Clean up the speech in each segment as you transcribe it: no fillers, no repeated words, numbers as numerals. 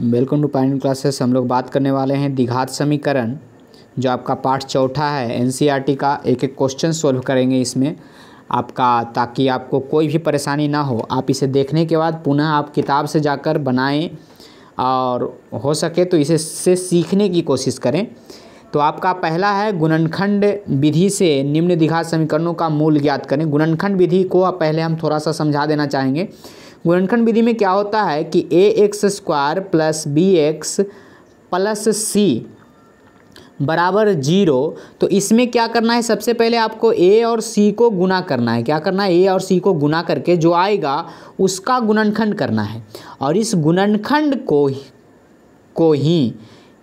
Welcome to pioneer classes. हम लोग बात करने वाले हैं द्विघात समीकरण, जो आपका पार्ट चौथा है एनसीईआरटी का। एक एक क्वेश्चन सोल्व करेंगे इसमें आपका, ताकि आपको कोई भी परेशानी ना हो। आप इसे देखने के बाद पुनः आप किताब से जाकर बनाएं और हो सके तो इसे से सीखने की कोशिश करें। तो आपका पहला है गुणनखंड विधि से निम्न द्विघात समीकरणों का मूल ज्ञात करें। गुणनखंड विधि को पहले हम थोड़ा सा समझा देना चाहेंगे। गुणनखंड विधि में क्या होता है कि ax² plus bx plus c बराबर 0। तो इसमें क्या करना है, सबसे पहले आपको a और c को गुना करना है। क्या करना है, a और c को गुना करके जो आएगा उसका गुणनखंड करना है, और इस गुणनखंड को ही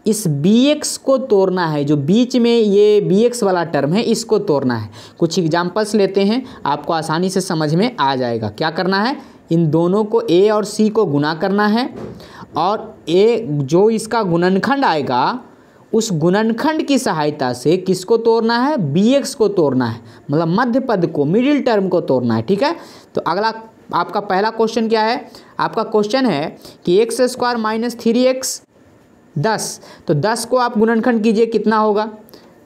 इस bx को तोड़ना है। जो बीच में ये bx वाला टर्म है इसको तोड़ना है। कुछ एग्जाम्पल्स लेते हैं, आपको आसानी से समझ में आ जाएगा। क्या करना है, इन दोनों को a और c को गुना करना है, और a जो इसका गुणनखंड आएगा उस गुणनखंड की सहायता से किसको तोड़ना है, bx को तोड़ना है, मतलब मध्य पद को, मिडिल टर्म को तोड़ना है। ठीक है, तो अगला आपका पहला क्वेश्चन क्या है, आपका क्वेश्चन है कि x² माइनस 3x 10। तो 10 को आप गुणनखंड कीजिए, कितना होगा।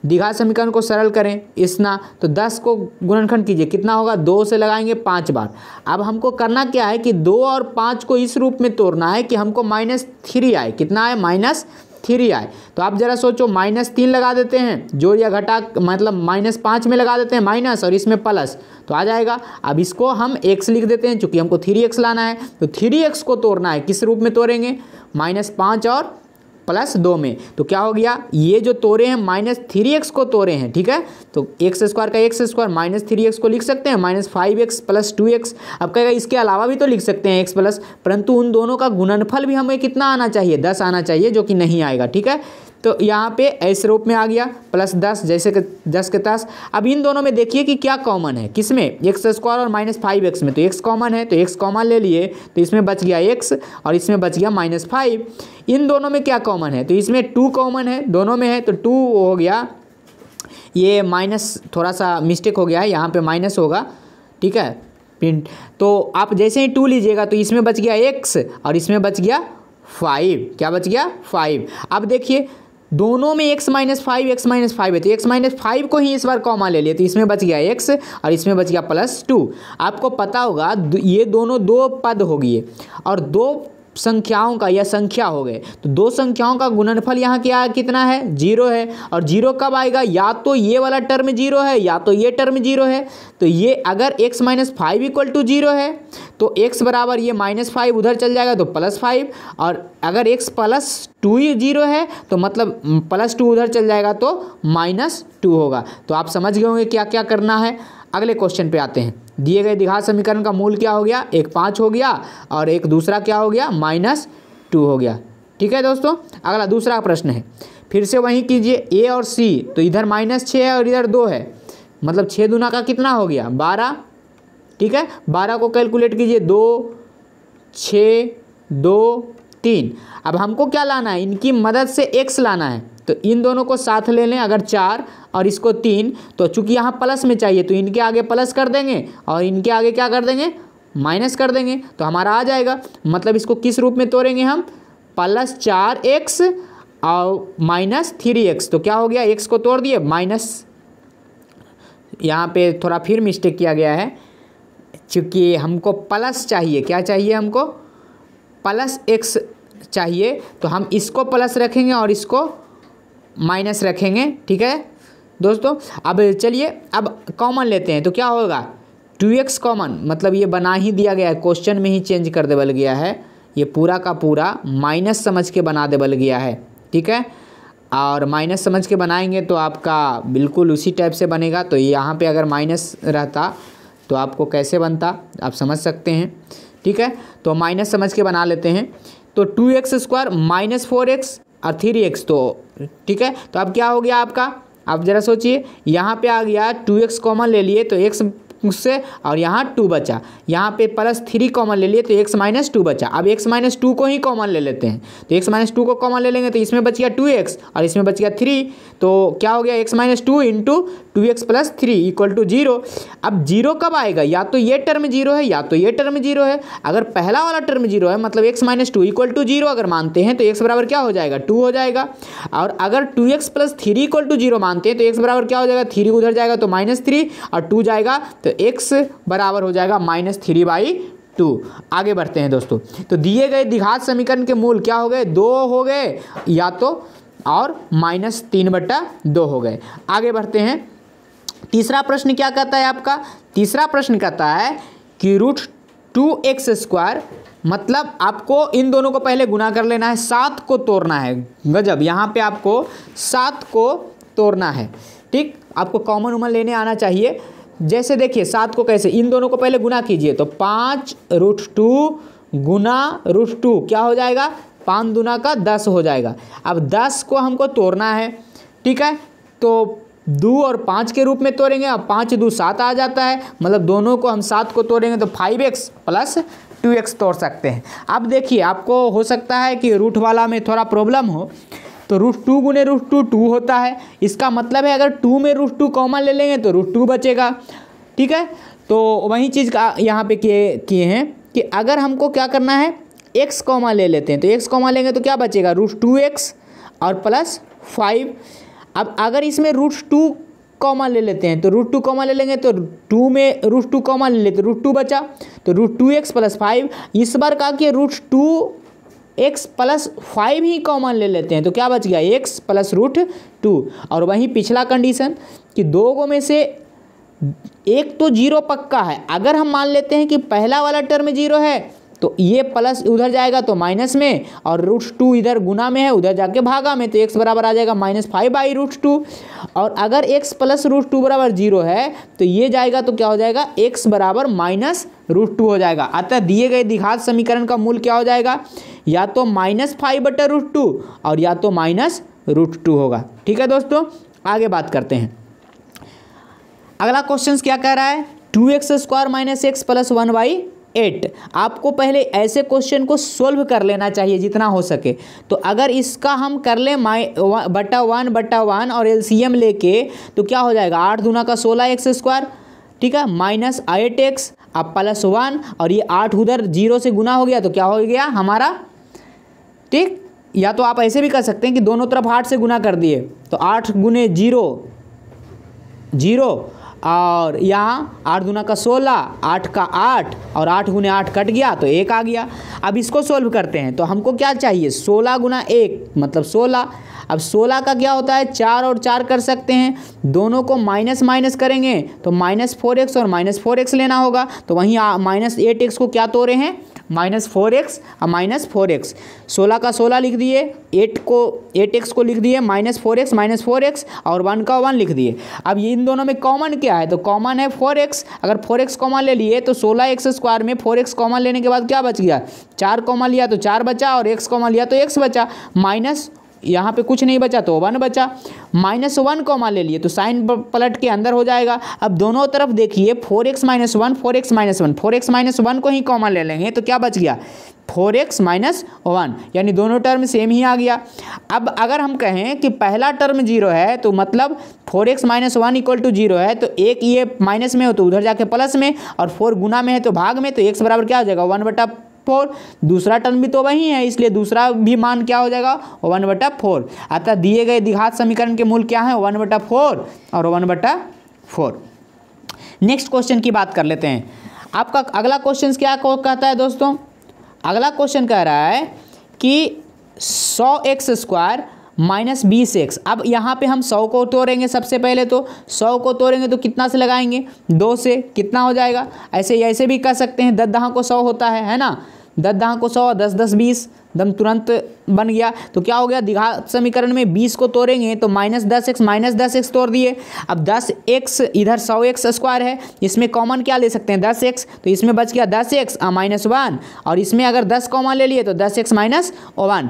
द्विघात समीकरण को सरल करें इसना, तो 10 को गुणनखंड कीजिए, कितना होगा, 2 से लगाएंगे 5 बार। अब हमको करना क्या है कि 2 और 5 को इस रूप में तोड़ना है कि हमको -3 आए। कितना आए, -3 आए। तो आप जरा सोचो, -3 लगा देते हैं, जोड़ या घटा, मतलब -5 में लगा देते हैं माइनस और इसमें प्लस, तो आ जाएगा। अब इसको हम x लिख देते हैं, चूंकि हमको 3x लाना है। तो 3x को तोड़ना है, किस रूप में तोड़ेंगे, -5 और +2 में। तो क्या हो गया, ये जो तोड़े हैं -3x को तोड़े हैं। ठीक है, तो x² का x² -3x को लिख सकते हैं -5x + 2x। अब कहेगा इसके अलावा भी तो लिख सकते हैं x प्लस, परंतु उन दोनों का गुणनफल भी हमें कितना आना चाहिए, 10 आना चाहिए, जो कि नहीं आएगा। ठीक है, तो यहाँ पे इस रूप में आ गया +10, जैसे कि 10 के 10। अब इन दोनों में देखिए कि क्या कॉमन है, किसमें, x² और -5x में। तो x कॉमन है, तो x कॉमन ले लिए, तो इसमें बच गया x और इसमें बच गया -5। इन दोनों में क्या कॉमन है, तो इसमें 2 कॉमन है, दोनों में है, तो 2 हो गया। ये माइनस थोड़ा सा मिस्टेक हो गया है, यहाँ पे माइनस होगा। ठीक है, प्रिंट। तो आप जैसे ही 2 लीजिएगा तो इसमें बच गया x और इसमें बच गया 5। क्या बच गया, 5। अब देखिए दोनों में x - 5 है, तो x - 5 को ही इस बार कॉमा ले लिए, तो इसमें बच गया x और इसमें बच गया +2। आपको पता होगा ये दोनों 2 पद हो गए और 2 संख्याओं का या संख्या हो गए, तो 2 संख्याओं का गुणनफल यहाँ क्या कितना है, 0 है। और 0 कब आएगा, या तो ये वाला टर्म 0 है या तो ये टर्म 0 है। तो ये अगर x - 5 = 0 है तो x बराबर ये -5 उधर चल जाएगा तो +5, और अगर x + 2 0 है तो मतलब +2 उधर चल जाएगा तो -2 होगा। तो आप समझ गए होंगे क्या क्या करना है। अगले क्वेश्चन पे आते हैं। दिए गए द्विघात समीकरण का मूल क्या हो गया, एक 5 हो गया और एक दूसरा क्या हो गया, -2 हो गया। ठीक है दोस्तों, अगला दूसरा प्रश्न है, फिर से वहीं कीजिए a और c। तो इधर -6 है और इधर 2 है, मतलब 6 दूना का कितना हो गया, 12। ठीक है, 12 को कैलकुलेट कीजिए, 2 6 2 3। अब हमको क्या लाना है, इनकी मदद से x लाना है। तो इन दोनों को साथ ले लें, अगर 4 और इसको 3, तो चूंकि यहाँ प्लस में चाहिए तो इनके आगे प्लस कर देंगे और इनके आगे क्या कर देंगे, माइनस कर देंगे, तो हमारा आ जाएगा। मतलब इसको किस रूप में तोड़ेंगे हम, +4x और -3x। तो क्या हो गया, x को तोड़ दिए माइनस, यहाँ पे थोड़ा फिर मिस्टेक किया गया है, चूँकि हमको प्लस चाहिए, क्या चाहिए हमको, +x चाहिए, तो हम इसको प्लस रखेंगे और इसको माइनस रखेंगे। ठीक है दोस्तों, अब चलिए अब कॉमन लेते हैं, तो क्या होगा, 2x कॉमन, मतलब ये बना ही दिया गया है, क्वेश्चन में ही चेंज कर देवल गया है, ये पूरा का पूरा माइनस समझ के बना देवल गया है। ठीक है, और माइनस समझ के बनाएंगे तो आपका बिल्कुल उसी टाइप से बनेगा। तो यहाँ पे अगर माइनस रहता तो आपको कैसे बनता, आप समझ सकते हैं। ठीक है, तो माइनस समझ के बना लेते हैं। तो 2x² -4x और 3x, तो ठीक है, तो अब क्या हो गया आपका, आप ज़रा सोचिए, यहाँ पे आ गया 2x कॉमन ले लिए तो x उससे, और यहाँ 2 बचा, यहाँ पे +3 कॉमन ले लिए तो x - 2 बचा। अब x - 2 को ही कॉमन ले लेते हैं, तो x - 2 को कॉमन ले लेंगे तो इसमें बच गया 2x और इसमें बच गया 3। तो क्या हो गया, x - 2 × 2x plus 3 equal to 0। अब 0 कब आएगा, या तो ये टर्म 0 है या तो ये टर्म 0 है। अगर पहला वाला टर्म 0 है मतलब x माइनस 2 इक्वल टू 0 अगर मानते हैं तो x बराबर क्या हो जाएगा, 2 हो जाएगा। और अगर 2x प्लस 3 इक्वल टू 0 मानते हैं तो x बराबर क्या हो जाएगा, 3 उधर जाएगा तो -3 और 2 जाएगा तो x बराबर हो जाएगा -3/2। आगे बढ़ते हैं दोस्तों। तो दिए गए द्विघात समीकरण के मूल क्या हो गए, 2 हो गए या तो और -3/2 हो गए। आगे बढ़ते हैं। तीसरा प्रश्न क्या कहता है आपका, तीसरा प्रश्न कहता है कि √2x², मतलब आपको इन दोनों को पहले गुना कर लेना है, 7 को तोड़ना है। गजब, यहाँ पे आपको 7 को तोड़ना है। ठीक, आपको कॉमन उमन लेने आना चाहिए। जैसे देखिए 7 को कैसे, इन दोनों को पहले गुना कीजिए तो 5√2 गुना √2 क्या हो जाएगा, 5 दूना का 10 हो जाएगा। अब 10 को हमको तोड़ना है, ठीक है, तो 2 और 5 के रूप में तोड़ेंगे। अब 5 2 7 आ जाता है, मतलब दोनों को हम 7 को तोड़ेंगे तो 5x प्लस 2x तोड़ सकते हैं। अब देखिए आपको हो सकता है कि रूट वाला में थोड़ा प्रॉब्लम हो, तो √2 गुने √2 2 होता है। इसका मतलब है अगर 2 में √2 कॉमन ले लेंगे तो √2 बचेगा। ठीक है, तो वही चीज़ का यहाँ पे किए हैं कि अगर हमको क्या करना है, x कॉमन ले लेते हैं तो x कॉमन लेंगे तो क्या बचेगा, √2x और प्लस 5। अब अगर इसमें √2 कॉमन ले लेते हैं तो √2 कॉमन ले लेंगे तो 2 में √2 कॉमन ले लेते √2 बचा, तो √2x प्लस 5। इस बार का कि √2x प्लस 5 ही कॉमन ले लेते हैं तो क्या बच गया, x प्लस √2। और वहीं पिछला कंडीशन कि दो गो में से एक तो 0 पक्का है। अगर हम मान लेते हैं कि पहला वाला टर्म 0 है तो ये प्लस उधर जाएगा तो माइनस में, और √2 इधर गुना में है उधर जाके भागा में, तो x बराबर आ जाएगा -5/√2। और अगर x प्लस √2 बराबर 0 है तो ये जाएगा तो क्या हो जाएगा, x बराबर -√2 हो जाएगा। अतः दिए गए द्विघात समीकरण का मूल क्या हो जाएगा, या तो -5/√2 और या तो -√2 होगा। ठीक है दोस्तों, आगे बात करते हैं। अगला क्वेश्चन क्या कह रहा है, 2x² - x प्लस 1/8। आपको पहले ऐसे क्वेश्चन को सोल्व कर लेना चाहिए जितना हो सके। तो अगर इसका हम कर लें (1/1) और एलसीएम लेके तो क्या हो जाएगा, 8 दूना का 16x², ठीक है, -8x अब प्लस 1 और ये 8 उधर 0 से गुना हो गया तो क्या हो गया हमारा, ठीक। या तो आप ऐसे भी कर सकते हैं कि दोनों तरफ 8 से गुना कर दिए तो 8 गुने 0 0 और यहाँ 8 दूना का 16, 8 का 8 और 8 गुने 8 कट गया तो 1 आ गया। अब इसको सोल्व करते हैं तो हमको क्या चाहिए, 16 गुना 1 मतलब 16। अब 16 का क्या होता है, 4 और 4 कर सकते हैं, दोनों को माइनस माइनस करेंगे तो -4x और -4x लेना होगा। तो वहीं -8x को क्या तोड़े हैं, -4x और -4x। 16 का 16 लिख दिए, 8x को लिख दिए -4x और 1 का 1 लिख दिए। अब ये इन दोनों में कॉमन क्या है, तो कॉमन है 4x। अगर 4x कॉमन ले लिए तो 16x² में 4x कॉमन लेने के बाद क्या बच गया, 4 कॉमन लिया तो 4 बचा और x कॉमन लिया तो x बचा, माइनस यहाँ पे कुछ नहीं बचा तो 1 बचा, -1 कॉमन ले लिए तो साइन पलट के अंदर हो जाएगा। अब दोनों तरफ देखिए 4x - 1 4x - 1 4x - 1 को ही कॉमन ले लेंगे तो क्या बच गया, 4x - 1, यानी दोनों टर्म सेम ही आ गया। अब अगर हम कहें कि पहला टर्म 0 है तो मतलब 4x - 1 इक्वल टू 0 है, तो एक ये माइनस में हो तो उधर जाके प्लस में, और 4 गुना में है तो भाग में, तो x बराबर क्या हो जाएगा 1/4। दूसरा टर्म भी तो वही है इसलिए दूसरा भी मान क्या हो जाएगा 1/4। अतः दिए गए द्विघात समीकरण के मूल क्या है, 1/4 और 1/4। नेक्स्ट क्वेश्चन की बात कर लेते हैं। आपका अगला क्वेश्चन क्या कहता है दोस्तों, अगला क्वेश्चन कह रहा है कि 100x² - 20x। अब यहाँ पे हम 100 को तोड़ेंगे, सबसे पहले तो 100 को तोड़ेंगे तो कितना से लगाएंगे, 2 से, कितना हो जाएगा। ऐसे भी कर सकते हैं, 10 दहा को 100 होता है ना, 10 दहा को 100, 10 10 20 दम तुरंत बन गया। तो क्या हो गया, द्विघात समीकरण में 20 को तोड़ेंगे तो -10x तोड़ दिए। अब 10x इधर 100x² है, इसमें कॉमन क्या ले सकते हैं 10x, तो इसमें बच गया 10x -1, और इसमें अगर 10 कॉमन ले लिए तो 10x - 1।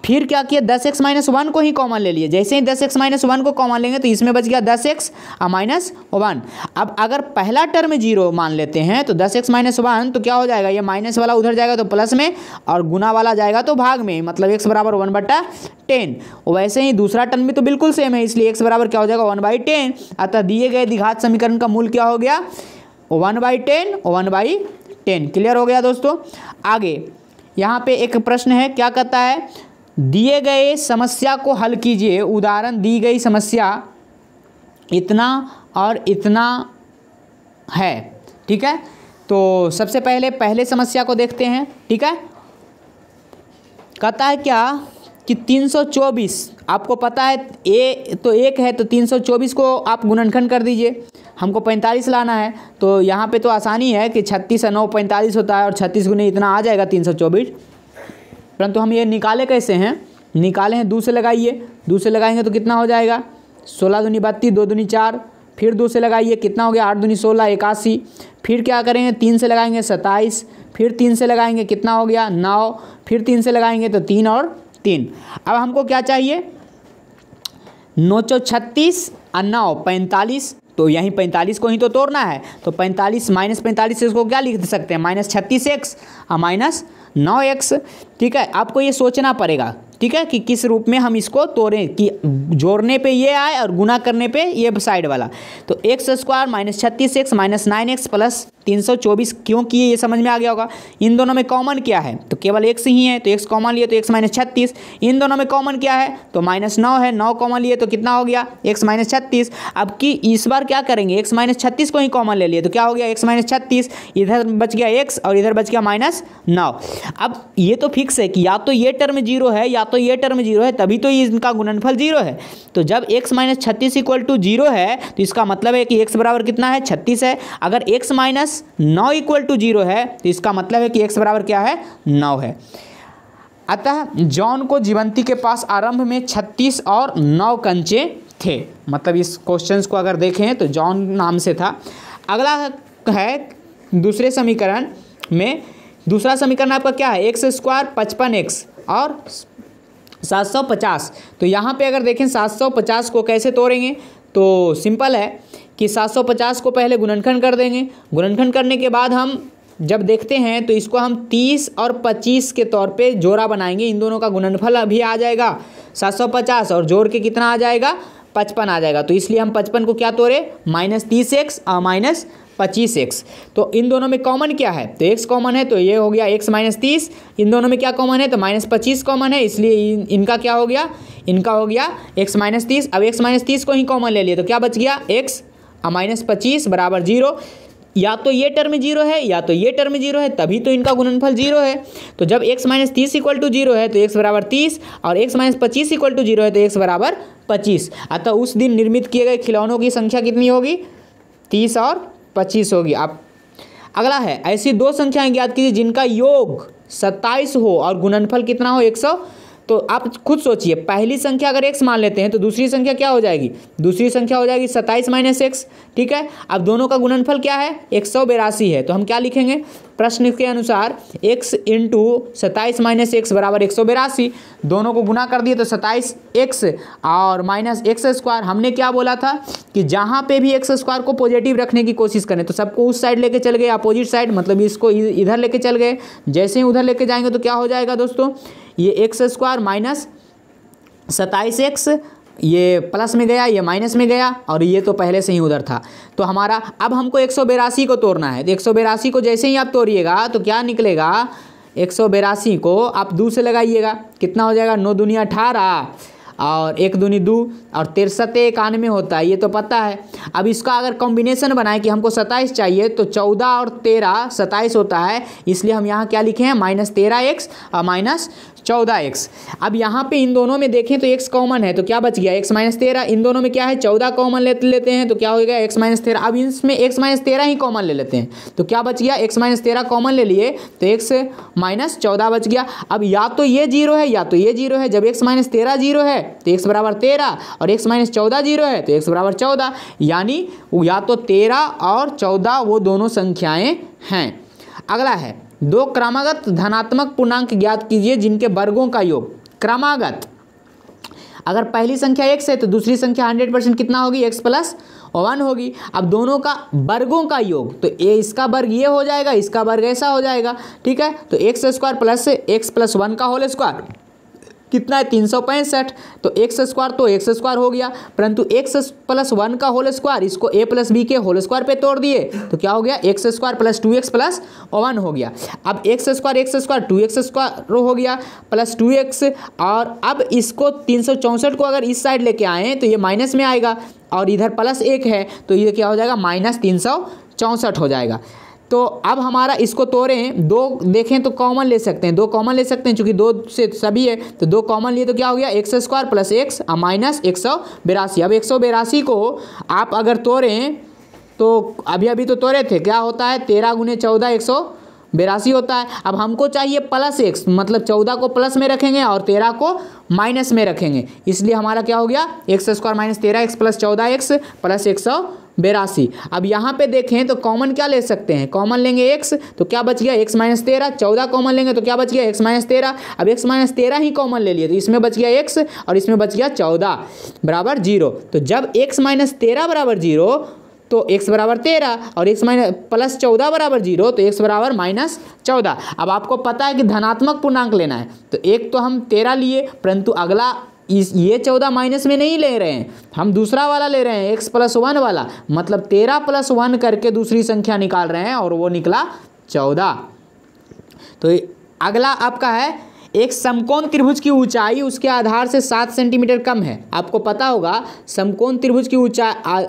फिर क्या किया, 10x माइनस 1 को ही कॉमन ले लिए। जैसे ही 10x माइनस 1 को कॉमन लेंगे तो इसमें बच गया 10x माइनस 1। अब अगर पहला टर्म 0 मान लेते हैं तो 10x माइनस 1 तो क्या हो जाएगा, ये माइनस वाला उधर जाएगा तो प्लस में, और गुना वाला जाएगा तो भाग में, मतलब x बराबर 1/10। वैसे ही दूसरा टर्म भी तो बिल्कुल सेम है, इसलिए x बराबर क्या हो जाएगा 1/10। अतः दिए गए द्विघात समीकरण का मूल क्या हो गया 1/10, 1/10। क्लियर हो गया दोस्तों। आगे यहाँ पे एक प्रश्न है, क्या कहता है, दिए गए समस्या को हल कीजिए। उदाहरण, दी गई समस्या इतना और इतना है, ठीक है। तो सबसे पहले समस्या को देखते हैं, ठीक है। कहता है क्या कि 324, आपको पता है ए तो 1 है तो 324 को आप गुणनखंड कर दीजिए। हमको 45 लाना है, तो यहाँ पे तो आसानी है कि 36 और 9 45 होता है, और 36 गुने इतना आ जाएगा 324। परंतु हम ये निकाले कैसे हैं, निकाले हैं 2 से लगाइए, 2 से लगाएंगे तो कितना हो जाएगा 16 दूनी 32, 2 दूनी 4, फिर 2 से लगाइए कितना हो गया 8 दूनी 16, 81। फिर क्या करेंगे 3 से लगाएंगे 27, फिर 3 से लगाएंगे कितना हो गया 9, फिर 3 से लगाएंगे तो 3 और 3। अब हमको क्या चाहिए 9 चौ 36 और 9 45, तो यहीं 45 को ही तो तोड़ना है। तो 45 माइनस 45 से इसको क्या लिख सकते हैं -36x और -9x, ठीक है। आपको ये सोचना पड़ेगा, ठीक है, कि किस रूप में हम इसको तोड़ें, कि जोड़ने पे ये आए और गुना करने पे ये साइड वाला। तो x² -36x -9x प्लस 324 क्यों किए ये समझ में आ गया होगा। इन दोनों में कॉमन क्या है, तो केवल x ही है, तो x कॉमन लिए तो x -36। इन दोनों में कॉमन क्या है, तो -9 है, 9 कॉमन लिए तो कितना हो गया x -36। अब कि इस बार क्या करेंगे, x -36 को ही कॉमन ले लिए तो क्या हो गया x -36, इधर बच गया x और इधर बच गया -9। अब ये तो फिक्स है कि या तो ये टर्म 0 है या तो ये टर्म 0 है, तभी तो इनका गुणनफल 0 है। तो जब x -36 = 0 है तो इसका मतलब है कि x बराबर कितना है 36 है। अगर x -9 = 0 है तो इसका मतलब है कि x बराबर क्या है 9 है। अतः जॉन को जीवंती के पास आरंभ में 36 और 9 कंचे थे। मतलब इस क्वेश्चंस को अगर देखें तो जॉन नाम से था। अगला है दूसरे समीकरण में, दूसरा समीकरण आपका क्या है x² 55x और 750। तो यहाँ पे अगर देखें 750 को कैसे तोड़ेंगे, तो सिंपल है कि 750 को पहले गुणनखंड कर देंगे। गुणनखंड करने के बाद हम जब देखते हैं तो इसको हम 30 और 25 के तौर पे जोड़ा बनाएंगे। इन दोनों का गुणनफल अभी आ जाएगा 750 और जोड़ के कितना आ जाएगा 55 आ जाएगा। तो इसलिए हम 55 को क्या तोड़े -30x और -25x। तो इन दोनों में कॉमन क्या है, तो x कॉमन है तो ये हो गया x -30। इन दोनों में क्या कॉमन है, तो -25 कॉमन है, इसलिए इनका क्या हो गया, इनका हो गया x -30। अब x -30 को ही कॉमन ले लिए तो क्या बच गया x और -25 बराबर 0। या तो ये टर्म 0 है या तो ये टर्म 0 है, तभी तो इनका गुणनफल 0 है। तो जब x -30 = 0 है तो x बराबर 30 और x -25 = 0 है तो x बराबर 25। अतः उस दिन निर्मित किए गए खिलौनों की संख्या कितनी होगी 30 और 25 होगी। आप अगला है, ऐसी दो संख्याएं ज्ञात कीजिए जिनका योग 27 हो और गुणनफल कितना हो 100। तो आप खुद सोचिए, पहली संख्या अगर x मान लेते हैं तो दूसरी संख्या क्या हो जाएगी, दूसरी संख्या हो जाएगी 27 - x, ठीक है। अब दोनों का गुणनफल क्या है 182 है, तो हम क्या लिखेंगे, प्रश्न के अनुसार x × 27 - x बराबर 182। दोनों को गुना कर दिए तो 27x और -x²। हमने क्या बोला था कि जहाँ पे भी x² को पॉजिटिव रखने की कोशिश करें तो सबको उस साइड लेके चल गए, अपोजिट साइड, मतलब इसको इधर लेके चल गए। जैसे ही उधर लेके जाएंगे तो क्या हो जाएगा दोस्तों, ये x² -27x, ये प्लस में गया, ये माइनस में गया, और ये तो पहले से ही उधर था। तो हमारा अब हमको 182 को तोड़ना है। तो 182 को जैसे ही आप तोड़िएगा तो क्या निकलेगा, 182 को आप 2 से लगाइएगा, कितना हो जाएगा 9 दूनी 18 और 1 दूनी 2 और 63 91 होता है, ये तो पता है। अब इसका अगर कॉम्बिनेशन बनाए कि हमको 27 चाहिए तो 14 और 13 27 होता है, इसलिए हम यहाँ क्या लिखे हैं -13x और -14x। अब यहाँ पे इन दोनों में देखें तो x कॉमन है तो क्या बच गया x -13। इन दोनों में क्या है 14 कॉमन लेते हैं तो क्या हो गया x -13। अब इसमें x -13 ही कॉमन ले लेते हैं तो क्या बच गया x -13 कॉमन ले लिए तो x -14 बच गया। अब या तो ये 0 है या तो ये 0 है। जब x -13 0 है तो x बराबर 13 और x -14 0 है तो x बराबर 14, यानी या तो 13 और 14 वो दोनों संख्याएं हैं। अगला है, दो क्रमागत धनात्मक पूर्णांक ज्ञात कीजिए जिनके वर्गों का योग क्रमागत, अगर पहली संख्या x है तो दूसरी संख्या 100% कितना होगी, x प्लस 1 होगी। अब दोनों का वर्गों का योग, तो ए इसका वर्ग ये हो जाएगा, इसका वर्ग ऐसा हो जाएगा, ठीक है। तो x square plus x plus 1 का होल स्क्वायर कितना है, 365। तो एक्स स्क्वायर तो एक्स स्क्वायर हो गया, परंतु एक्स प्लस 1 का होल स्क्वायर इसको ए प्लस बी के होल स्क्वायर पे तोड़ दिए तो क्या हो गया, x square plus 2x plus 1 हो गया। अब एक्स स्क्वायर 2x स्क्वायर हो गया प्लस 2x, और अब इसको 364 को अगर इस साइड लेके आए तो ये माइनस में आएगा और इधर प्लस 1 है तो ये क्या हो जाएगा, माइनस 364 हो जाएगा। तो अब हमारा इसको तोड़ें, दो देखें तो कॉमन ले सकते हैं, दो कॉमन ले सकते हैं, चूंकि दो से सभी है तो दो कॉमन लिए तो क्या हो गया, x square plus x minus 182। अब 182 को आप अगर तोड़ें तो अभी तो तोड़े थे, क्या होता है 13 गुने 14 182 होता है। अब हमको चाहिए प्लस एक्स, मतलब 14 को प्लस में रखेंगे और 13 को माइनस में रखेंगे, इसलिए हमारा क्या हो गया, x square minus 13 x plus 14 x plus 182। अब यहाँ पे देखें तो कॉमन क्या ले सकते हैं, कॉमन लेंगे x तो क्या बच गया, x माइनस 13, 14 कॉमन लेंगे तो क्या बच गया, x माइनस 13। अब x माइनस 13 ही कॉमन ले लिए तो इसमें बच गया x और इसमें बच गया 14 बराबर 0। तो जब x माइनस 13 बराबर 0 तो x बराबर 13 और x माइनस प्लस 14 बराबर 0 तो x बराबर माइनस 14। अब आपको पता है कि धनात्मक पूर्णांक लेना है, तो एक तो हम 13 लिए, परंतु अगला ये 14 माइनस में नहीं ले रहे हैं, हम दूसरा वाला ले रहे हैं, x प्लस 1 वाला, मतलब 13 प्लस 1 करके दूसरी संख्या निकाल रहे हैं और वो निकला 14। तो अगला आपका है, एक समकोण त्रिभुज की ऊंचाई उसके आधार से 7 सेंटीमीटर कम है। आपको पता होगा समकोण त्रिभुज की ऊंचाई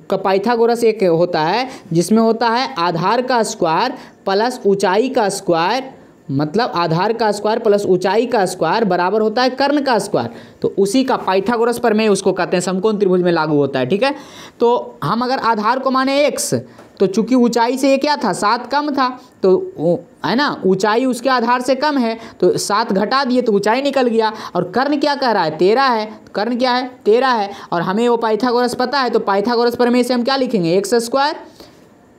का पाइथागोरस एक होता है जिसमें होता है आधार का स्क्वायर प्लस ऊंचाई का स्क्वायर, मतलब आधार का स्क्वायर प्लस ऊंचाई का स्क्वायर बराबर होता है कर्ण का स्क्वायर। तो उसी का पाइथागोरस पर में उसको कहते हैं समकोण त्रिभुज में लागू होता है, ठीक है। तो हम अगर आधार को माने x, तो चूंकि ऊंचाई से ये क्या था, 7 कम था, तो है ना, ऊंचाई उसके आधार से कम है तो 7 घटा दिए तो ऊंचाई निकल गया। और कर्ण क्या कह रहा है, 13 है, कर्ण क्या है 13 है, और हमें वो पाइथागोरस पता है तो पाइथागोरस पर में से हम क्या लिखेंगे, x square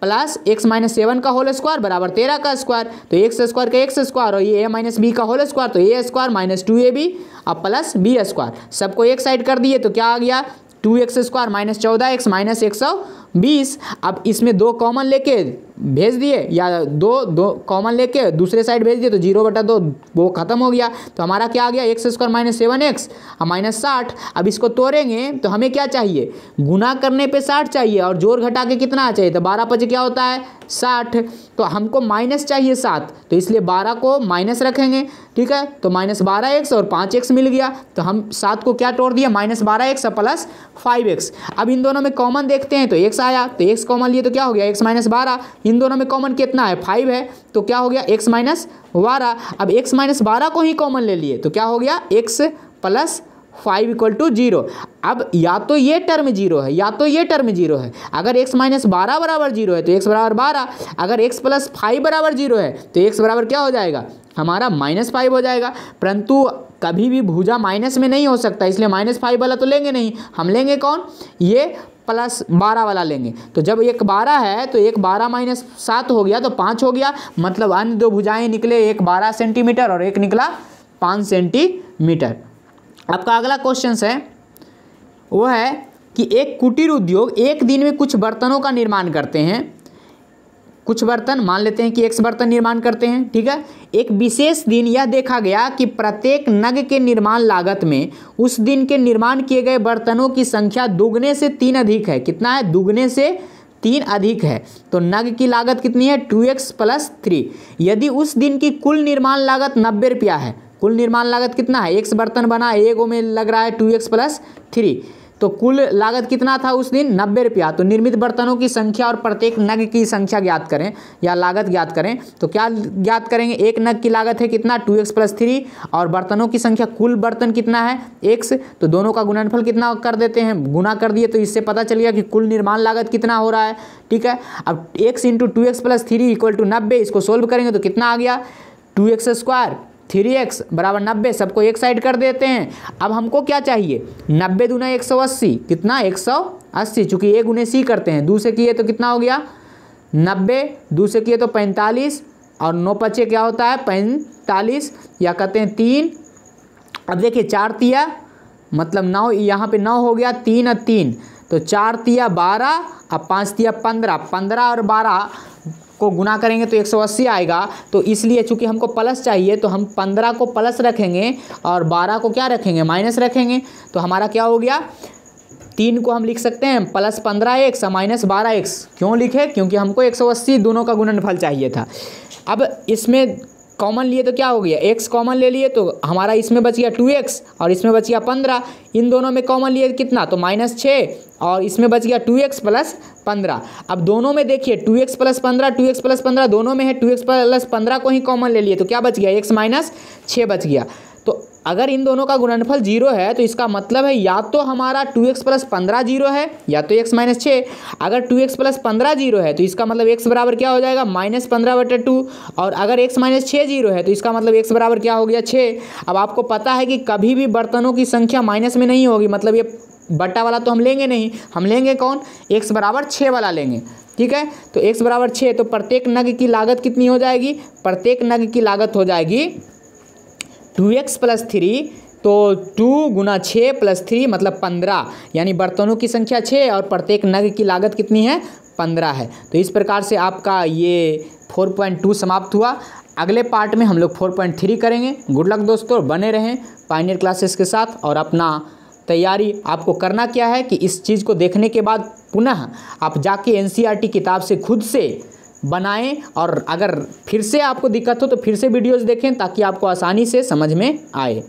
plus x minus 7 का होल स्क्वायर बराबर 13 का स्क्वायर। तो एक्स स्क्वायर का एक्स स्क्वायर और ये ए माइनस बी का होल स्क्वायर, तो ए स्क्वायर माइनस 2ab और प्लस बी स्क्वायर, सबको एक साइड कर दिए तो क्या आ गया, 2x square minus 14x minus 120। अब इसमें दो कॉमन लेके भेज दिए या दो कॉमन लेके दूसरे साइड भेज दिए तो 0/2 वो खत्म हो गया। तो हमारा क्या आ गया, एक्स स्क्वायर माइनस 7x और माइनस 60। अब इसको तोड़ेंगे तो हमें क्या चाहिए, गुना करने पे 60 चाहिए और जोड़ घटा के कितना चाहिए, तो 12 5 क्या होता है 60। तो हमको माइनस चाहिए 7, तो इसलिए 12 को माइनस रखेंगे, ठीक है। तो माइनस 12x और 5x मिल गया, तो हम 7 को क्या तोड़ दिया, माइनस 12x और प्लस 5x। अब इन दोनों में कॉमन देखते हैं तो x आया, तो x कॉमन लिए तो क्या हो गया, x माइनस 12। इन दोनों में कॉमन कितना है, 5 है, तो क्या हो गया x माइनस 12। अब x माइनस 12 को ही कॉमन ले लिए तो क्या हो गया, x प्लस 5 इक्वल टू 0। अब या तो ये टर्म 0 है या तो ये टर्म 0 है। अगर x माइनस 12 बराबर 0 है तो x बराबर 12, अगर x प्लस 5 बराबर 0 है तो x बराबर क्या हो जाएगा, हमारा माइनस 5 हो जाएगा। परंतु कभी भी भुजा माइनस में नहीं हो सकता, इसलिए माइनस 5 वाला तो लेंगे नहीं, हम लेंगे कौन, ये प्लस 12 वाला लेंगे। तो जब एक 12 है तो एक 12 माइनस 7 हो गया तो 5 हो गया, मतलब अन्य दो भुजाएं निकले, एक 12 सेंटीमीटर और एक निकला 5 सेंटीमीटर। आपका अगला क्वेश्चन है वो है कि एक कुटीर उद्योग एक दिन में कुछ बर्तनों का निर्माण करते हैं, कुछ बर्तन मान लेते हैं कि x बर्तन निर्माण करते हैं, ठीक है। एक विशेष दिन यह देखा गया कि प्रत्येक नग के निर्माण लागत में उस दिन के निर्माण किए गए बर्तनों की संख्या दुगने से 3 अधिक है। कितना है, दुगने से 3 अधिक है। तो नग की लागत कितनी है, 2x प्लस 3। यदि उस दिन की कुल निर्माण लागत 90 रुपया है, कुल निर्माण लागत कितना है, x बर्तन बना, एगो में लग रहा है 2x प्लस 3, तो कुल लागत कितना था उस दिन, 90 रुपया। तो निर्मित बर्तनों की संख्या और प्रत्येक नग की संख्या ज्ञात करें या लागत ज्ञात करें। तो क्या ज्ञात करेंगे, एक नग की लागत है कितना, 2x प्लस 3, और बर्तनों की संख्या कुल बर्तन कितना है, x, तो दोनों का गुणनफल कितना कर देते हैं, गुना कर दिए तो इससे पता चल गया कि कुल निर्माण लागत कितना हो रहा है, ठीक है। अब x into 2x plus 3 equal to 90, इसको सोल्व करेंगे तो कितना आ गया, 2x स्क्वायर 3x बराबर 90, सबको एक साइड कर देते हैं। अब हमको क्या चाहिए, 90 दूना 180, कितना 180, चूंकि a गुने c करते हैं, 2 से किए तो कितना हो गया 90, 2 से किए तो 45 और 9 पचे क्या होता है 45, या कहते हैं 3 अब देखिए 4 तिया मतलब 9, यहाँ पे 9 हो गया, 3 और 3 तो 4 तिया 12, अब 5 तिया 15, 15 और 12 को गुना करेंगे तो 180 आएगा। तो इसलिए चूंकि हमको प्लस चाहिए तो हम 15 को प्लस रखेंगे और 12 को क्या रखेंगे, माइनस रखेंगे। तो हमारा क्या हो गया, 3 को हम लिख सकते हैं प्लस 15x माइनस 12x। क्यों लिखे, क्योंकि हमको 180 दोनों का गुणनफल चाहिए था। अब इसमें कॉमन लिए तो क्या हो गया, x कॉमन ले लिए तो हमारा इसमें बच गया 2x और इसमें बच गया 15। इन दोनों में कॉमन लिए कितना, तो -6 और इसमें बच गया 2x प्लस 15। अब दोनों में देखिए 2x प्लस 15, 2x प्लस 15 दोनों में है, 2x प्लस 15 को ही कॉमन ले लिए तो क्या बच गया, x माइनस 6 बच गया। तो अगर इन दोनों का गुणनफल 0 है तो इसका मतलब है या तो हमारा 2x प्लस 15 0 है या तो x माइनस 6। अगर 2x प्लस 15 0 है तो इसका मतलब x बराबर क्या हो जाएगा, -15/2। और अगर x माइनस 6 0 है तो इसका मतलब x बराबर क्या हो गया, 6। अब आपको पता है कि कभी भी बर्तनों की संख्या माइनस में नहीं होगी, मतलब ये बट्टा वाला तो हम लेंगे नहीं, हम लेंगे कौन, x बराबर 6 वाला लेंगे। ठीक है, तो x बराबर 6 तो प्रत्येक नग की लागत कितनी हो जाएगी, प्रत्येक नग की लागत हो जाएगी 2x प्लस 3। तो 2 गुना 6 प्लस 3 मतलब 15, यानी बर्तनों की संख्या 6 और प्रत्येक नग की लागत कितनी है, 15 है। तो इस प्रकार से आपका ये 4.2 समाप्त हुआ। अगले पार्ट में हम लोग 4.3 करेंगे। गुड लक दोस्तों, बने रहें पायनियर क्लासेस के साथ। और अपना तैयारी आपको करना क्या है कि इस चीज़ को देखने के बाद पुनः आप जाके NCERT किताब से खुद से बनाएं, और अगर फिर से आपको दिक्कत हो तो फिर से वीडियोज़ देखें ताकि आपको आसानी से समझ में आए।